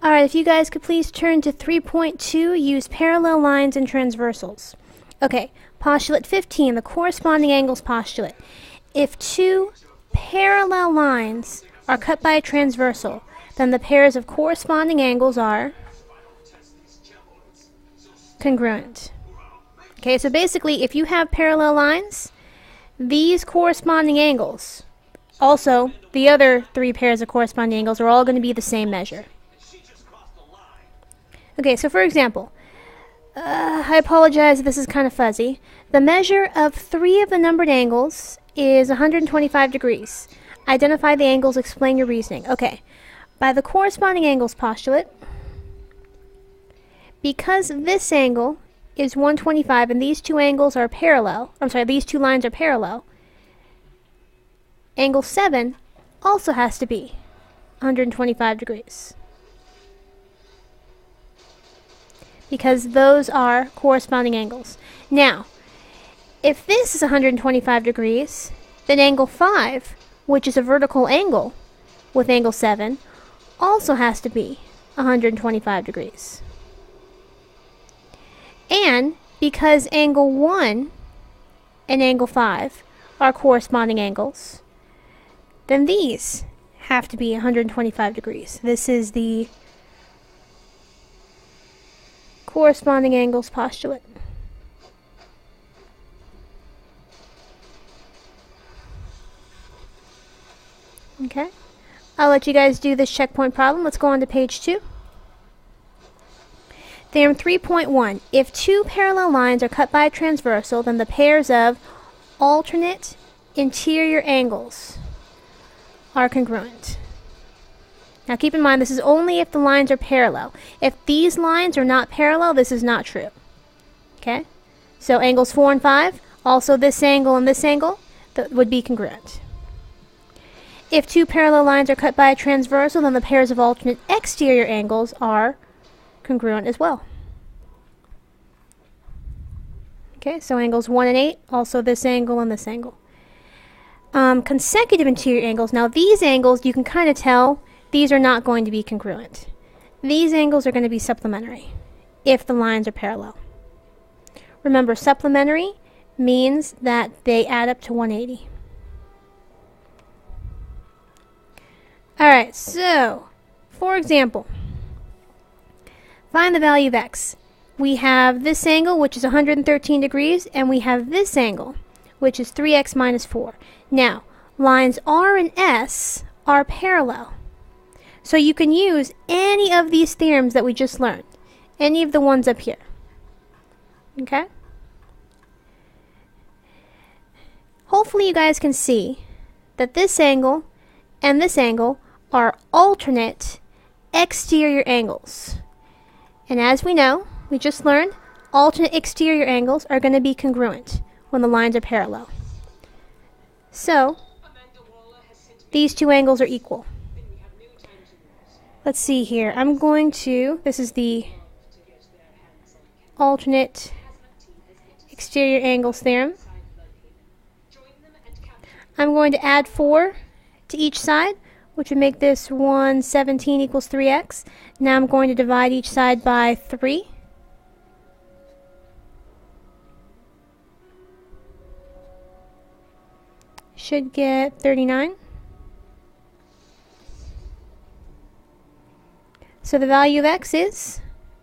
Alright, if you guys could please turn to 3.2, use parallel lines and transversals. Okay, postulate 15, the corresponding angles postulate. If two parallel lines are cut by a transversal, then the pairs of corresponding angles are congruent. Okay, so basically, if you have parallel lines, these corresponding angles, also the other three pairs of corresponding angles, are all going to be the same measure. Okay, so for example, I apologize if this is kind of fuzzy. The measure of three of the numbered angles is 125 degrees. Identify the angles, explain your reasoning. Okay, by the corresponding angles postulate, because this angle is 125 and these two angles are parallel, these two lines are parallel, angle 7 also has to be 125 degrees. Because those are corresponding angles. Now, if this is 125 degrees, then angle 5, which is a vertical angle with angle 7, also has to be 125 degrees. And because angle 1 and angle 5 are corresponding angles, then these have to be 125 degrees. This is the corresponding angles postulate. Okay, I'll let you guys do this checkpoint problem. Let's go on to page 2. Theorem 3.1. If two parallel lines are cut by a transversal, then the pairs of alternate interior angles are congruent. Now keep in mind, this is only if the lines are parallel. If these lines are not parallel, this is not true. Okay? So angles 4 and 5, also this angle and this angle, that would be congruent. If two parallel lines are cut by a transversal, then the pairs of alternate exterior angles are congruent as well. Okay, so angles 1 and 8, also this angle and this angle. Consecutive interior angles, now these angles, you can kind of tell, these are not going to be congruent. These angles are going to be supplementary if the lines are parallel. Remember, supplementary means that they add up to 180. Alright, so, for example, find the value of x. We have this angle, which is 113 degrees, and we have this angle, which is 3x minus 4. Now, lines R and S are parallel. So you can use any of these theorems that we just learned. Any of the ones up here. Okay? Hopefully you guys can see that this angle and this angle are alternate exterior angles. And as we know, we just learned, alternate exterior angles are going to be congruent when the lines are parallel. So, these two angles are equal. Let's see here. I'm going to, this is the alternate exterior angles theorem. I'm going to add 4 to each side, which would make this 117 equals 3x. Now I'm going to divide each side by 3. Should get 39. So the value of x is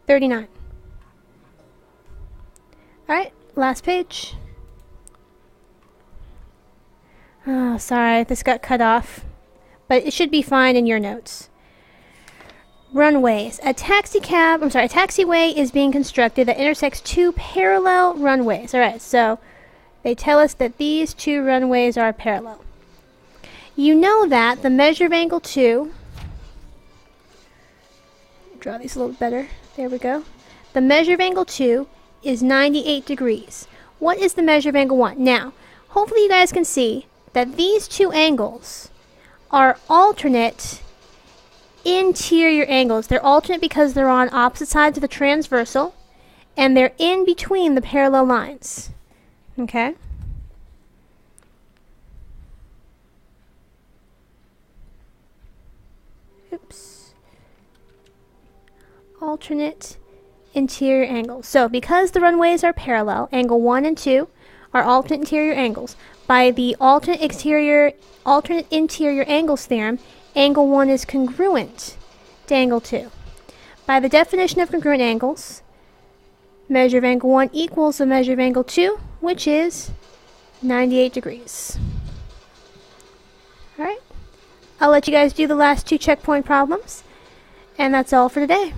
39. Alright, last page. Oh, sorry, this got cut off. But it should be fine in your notes. Runways. A taxiway is being constructed that intersects two parallel runways. Alright, so they tell us that these two runways are parallel. You know that the measure of angle 2, draw these a little better, there we go. The measure of angle 2 is 98 degrees. What is the measure of angle 1? Now, hopefully you guys can see that these two angles are alternate interior angles. They're alternate because they're on opposite sides of the transversal, and they're in between the parallel lines. Okay? Oops. alternate interior angles. So because the runways are parallel, angle 1 and 2 are alternate interior angles. By the alternate interior angles theorem, angle 1 is congruent to angle 2. By the definition of congruent angles, measure of angle 1 equals the measure of angle 2, which is 98 degrees. Alright, I'll let you guys do the last 2 checkpoint problems, and that's all for today.